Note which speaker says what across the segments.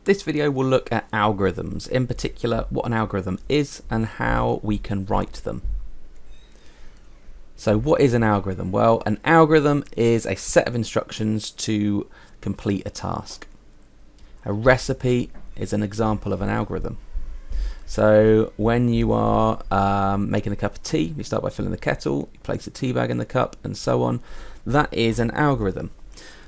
Speaker 1: This video will look at algorithms, in particular what an algorithm is and how we can write them. So what is an algorithm? Well, an algorithm is a set of instructions to complete a task. A recipe is an example of an algorithm. So when you are making a cup of tea, you start by filling the kettle, you place a tea bag in the cup and so on. That is an algorithm.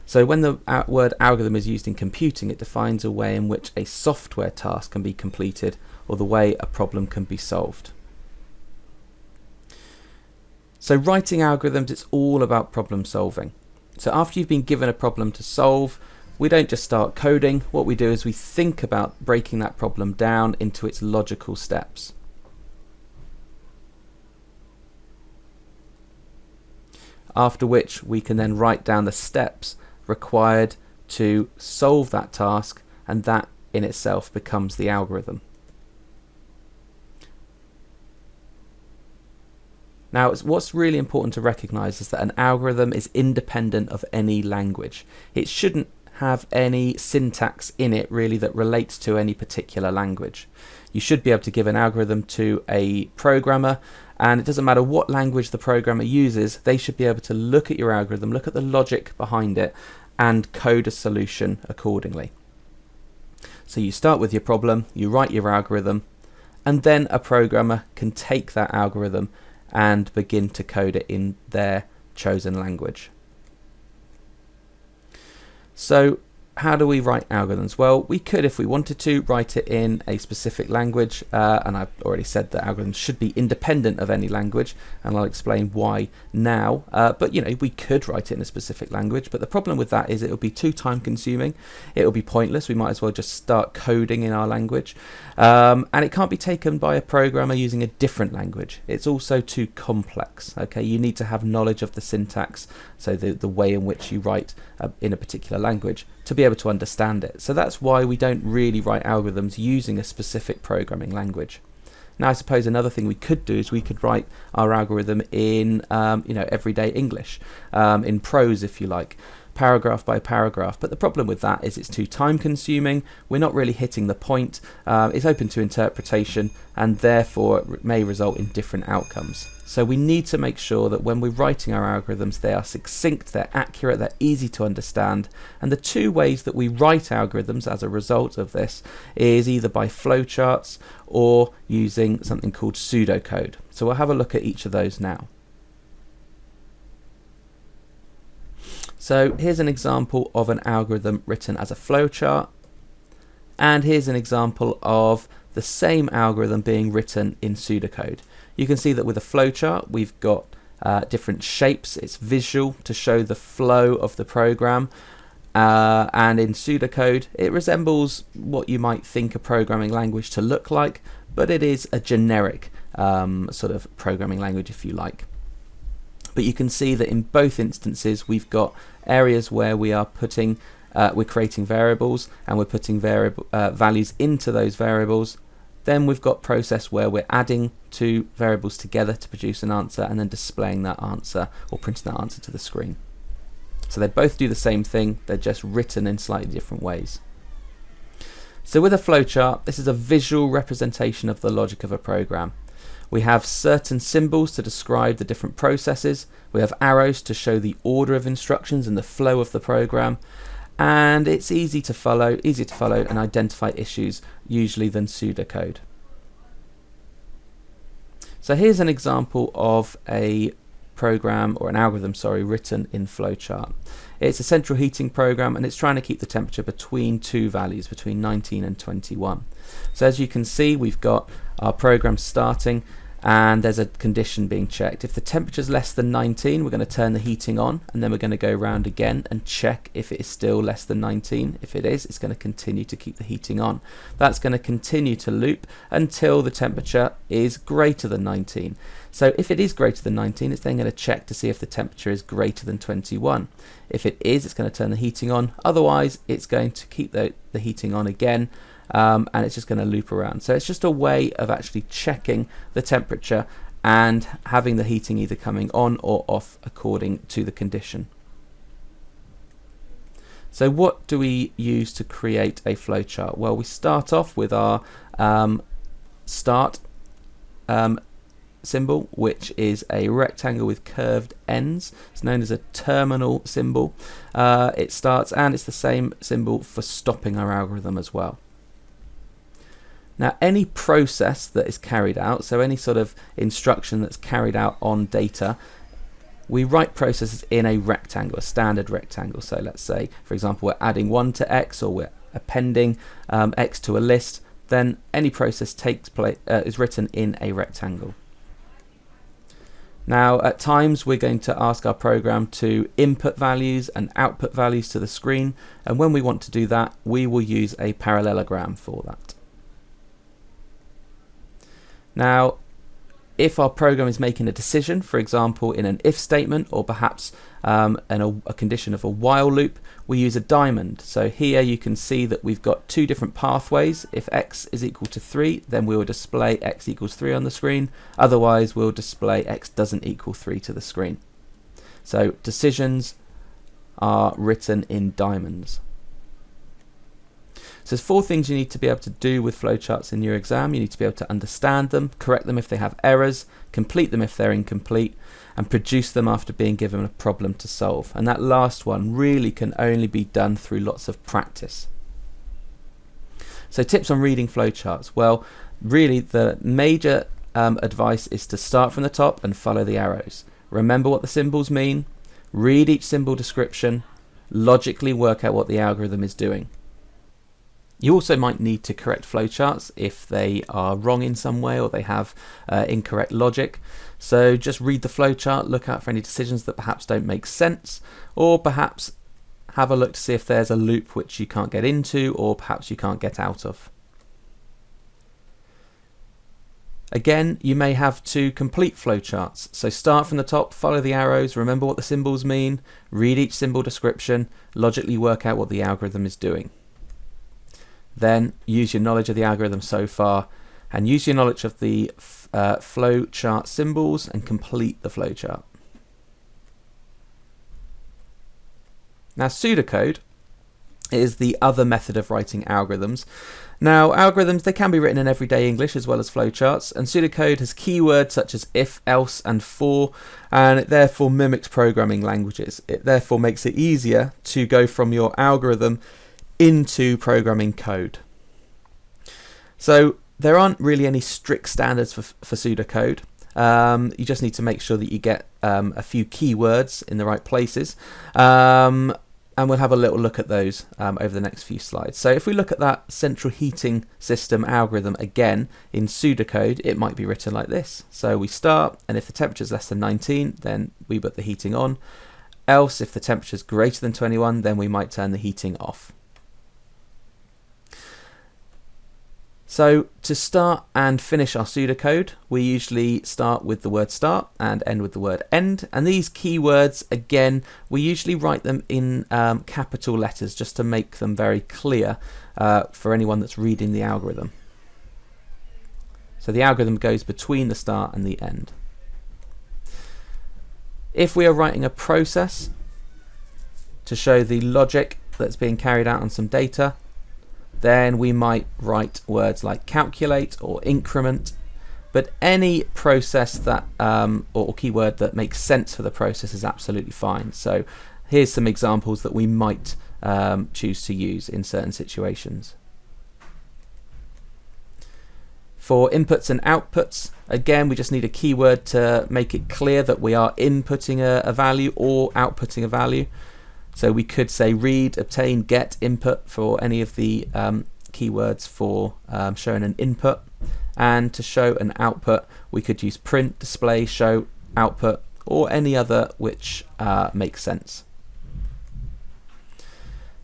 Speaker 1: So when the word algorithm is used in computing, it defines a way in which a software task can be completed or the way a problem can be solved. So writing algorithms, it's all about problem solving. So after you've been given a problem to solve, we don't just start coding. What we do is we think about breaking that problem down into its logical steps. After which we can then write down the steps required to solve that task, and that in itself becomes the algorithm. Now, what's really important to recognize is that an algorithm is independent of any language. It shouldn't have any syntax in it really that relates to any particular language. You should be able to give an algorithm to a programmer, and it doesn't matter what language the programmer uses, they should be able to look at your algorithm, look at the logic behind it, and code a solution accordingly. So you start with your problem, you write your algorithm, and then a programmer can take that algorithm and begin to code it in their chosen language. So how do we write algorithms? Well, we could, if we wanted to, write it in a specific language, and I've already said that algorithms should be independent of any language, and I'll explain why now. But we could write it in a specific language, but the problem with that is it will be too time consuming, it will be pointless. We might as well just start coding in our language, and it can't be taken by a programmer using a different language. It's also too complex. Okay, you need to have knowledge of the syntax, so the way in which you write in a particular language, to be able to understand it. So that's why we don't really write algorithms using a specific programming language. Now, I suppose another thing we could do is we could write our algorithm in everyday English, in prose if you like, paragraph by paragraph. But the problem with that is it's too time consuming, we're not really hitting the point, it's open to interpretation, and therefore it may result in different outcomes. So we need to make sure that when we're writing our algorithms, they are succinct, they're accurate, they're easy to understand. And the two ways that we write algorithms as a result of this is either by flowcharts or using something called pseudocode. So we'll have a look at each of those now. So here's an example of an algorithm written as a flowchart, and here's an example of the same algorithm being written in pseudocode. You can see that with a flowchart we've got different shapes. It's visual to show the flow of the program, and in pseudocode it resembles what you might think a programming language to look like, but it is a generic sort of programming language if you like. But you can see that in both instances we've got areas where we are putting we're creating variables, and we're putting values into those variables. Then we've got process where we're adding two variables together to produce an answer, and then displaying that answer or printing that answer to the screen. So they both do the same thing, they're just written in slightly different ways. So with a flowchart, this is a visual representation of the logic of a program. We have certain symbols to describe the different processes. We have arrows to show the order of instructions and the flow of the program. And it's easier to follow and identify issues usually than pseudocode. So here's an example of a program, or an algorithm, sorry, written in flowchart. It's a central heating program, and it's trying to keep the temperature between two values, between 19 and 21. So as you can see, we've got our program starting, and there's a condition being checked. If the temperature is less than 19, we're going to turn the heating on, and then we're going to go around again and check if it is still less than 19. If it is, it's going to continue to keep the heating on. That's going to continue to loop until the temperature is greater than 19. So if it is greater than 19, it's then going to check to see if the temperature is greater than 21. If it is, it's going to turn the heating on. Otherwise, it's going to keep the heating on again, and it's just going to loop around. So it's just a way of actually checking the temperature and having the heating either coming on or off according to the condition. So what do we use to create a flowchart? Well, we start off with our start symbol, which is a rectangle with curved ends. It's known as a terminal symbol. It starts, and it's the same symbol for stopping our algorithm as well. Now, any process that is carried out, so any sort of instruction that's carried out on data, we write processes in a rectangle, a standard rectangle. So let's say, for example, we're adding 1 to x, or we're appending x to a list, then any process takes place is written in a rectangle. Now, at times we're going to ask our program to input values and output values to the screen, and when we want to do that, we will use a parallelogram for that. Now, if our program is making a decision, for example in an if statement, or perhaps a condition of a while loop, we use a diamond. So here you can see that we've got two different pathways. If x is equal to 3, then we will display x equals 3 on the screen. Otherwise, we'll display x doesn't equal 3 to the screen. So decisions are written in diamonds. So there's 4 things you need to be able to do with flowcharts in your exam. You need to be able to understand them, correct them if they have errors, complete them if they're incomplete, and produce them after being given a problem to solve. And that last one really can only be done through lots of practice. So tips on reading flowcharts. Well, really the major advice is to start from the top and follow the arrows. Remember what the symbols mean, read each symbol description, logically work out what the algorithm is doing. You also might need to correct flowcharts if they are wrong in some way or they have incorrect logic. So just read the flowchart, look out for any decisions that perhaps don't make sense, or perhaps have a look to see if there's a loop which you can't get into or perhaps you can't get out of. Again, you may have to complete flowcharts. So start from the top, follow the arrows, remember what the symbols mean, read each symbol description, logically work out what the algorithm is doing. Then use your knowledge of the algorithm so far and use your knowledge of the flowchart symbols and complete the flowchart. Now, pseudocode is the other method of writing algorithms. Now, algorithms, they can be written in everyday English as well as flowcharts, and pseudocode has keywords such as if, else, and for, and it therefore mimics programming languages. It therefore makes it easier to go from your algorithm into programming code. So there aren't really any strict standards for pseudocode. You just need to make sure that you get a few keywords in the right places, and we'll have a little look at those over the next few slides. So if we look at that central heating system algorithm again in pseudocode, it might be written like this. So we start, and if the temperature is less than 19, then we put the heating on. Else, if the temperature is greater than 21, then we might turn the heating off. So to start and finish our pseudocode, we usually start with the word start and end with the word end. And these keywords, again, we usually write them in capital letters just to make them very clear for anyone that's reading the algorithm. So the algorithm goes between the start and the end. If we are writing a process to show the logic that's being carried out on some data, then we might write words like calculate or increment, but any process that or keyword that makes sense for the process is absolutely fine. So here's some examples that we might choose to use in certain situations. For inputs and outputs, again, we just need a keyword to make it clear that we are inputting a value or outputting a value. So we could say read, obtain, get, input for any of the keywords for showing an input. And to show an output, we could use print, display, show, output, or any other which makes sense.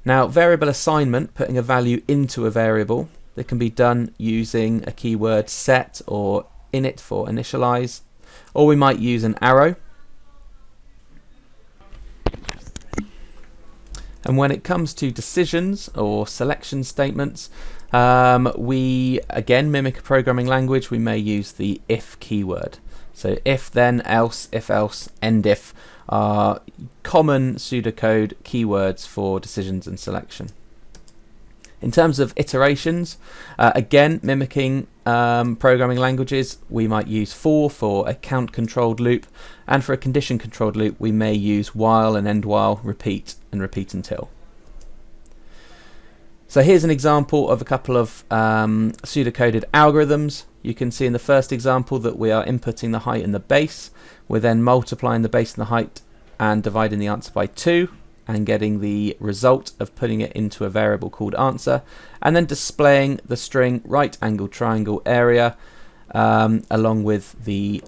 Speaker 1: Now, variable assignment, putting a value into a variable, that can be done using a keyword set or init for initialize, or we might use an arrow. And when it comes to decisions or selection statements, we again mimic a programming language. We may use the if keyword. So if then, else, if else, end if are common pseudocode keywords for decisions and selection. In terms of iterations, again, mimicking programming languages, we might use for a count controlled loop, and for a condition controlled loop we may use while and end while, repeat and repeat until. So here's an example of a couple of pseudocoded algorithms. You can see in the first example that we are inputting the height and the base. We're then multiplying the base and the height and dividing the answer by 2 and getting the result of putting it into a variable called answer, and then displaying the string right angle triangle area along with the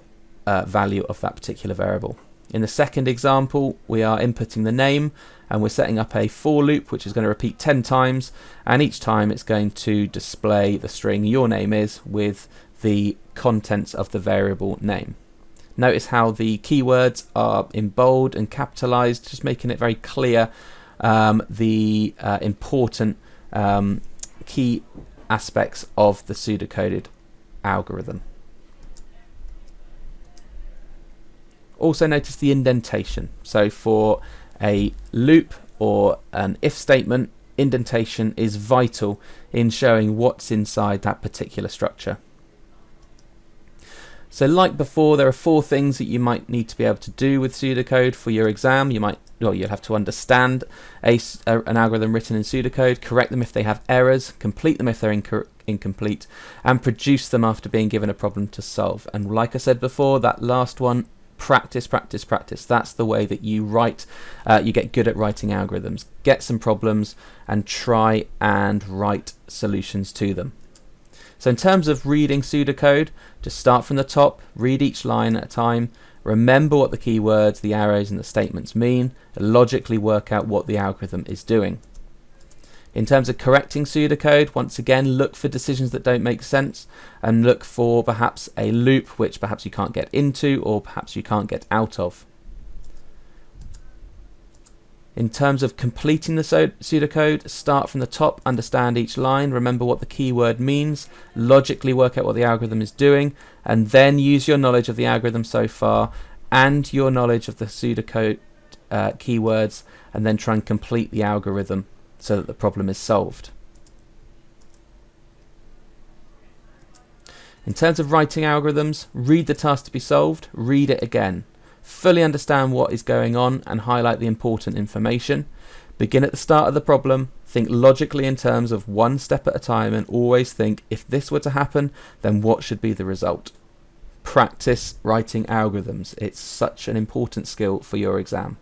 Speaker 1: value of that particular variable. In the second example, we are inputting the name and we're setting up a for loop which is going to repeat 10 times, and each time it's going to display the string your name is with the contents of the variable name. Notice how the keywords are in bold and capitalized, just making it very clear the important key aspects of the pseudocoded algorithm. Also notice the indentation. So for a loop or an if statement, indentation is vital in showing what's inside that particular structure. So like before, there are 4 things that you might need to be able to do with pseudocode for your exam. You'll have to understand an algorithm written in pseudocode, correct them if they have errors, complete them if they're incomplete, and produce them after being given a problem to solve. And like I said before, that last one, practice, practice, practice. That's the way that you write, you get good at writing algorithms. Get some problems and try and write solutions to them. So in terms of reading pseudocode, just start from the top, read each line at a time, remember what the keywords, the arrows and the statements mean, and logically work out what the algorithm is doing. In terms of correcting pseudocode, once again, look for decisions that don't make sense and look for perhaps a loop which perhaps you can't get into or perhaps you can't get out of. In terms of completing the pseudocode, start from the top, understand each line, remember what the keyword means, logically work out what the algorithm is doing, and then use your knowledge of the algorithm so far and your knowledge of the pseudocode keywords, and then try and complete the algorithm so that the problem is solved. In terms of writing algorithms, read the task to be solved, read it again. Fully understand what is going on and highlight the important information. Begin at the start of the problem, think logically in terms of one step at a time, and always think, if this were to happen, then what should be the result? Practice writing algorithms. It's such an important skill for your exam.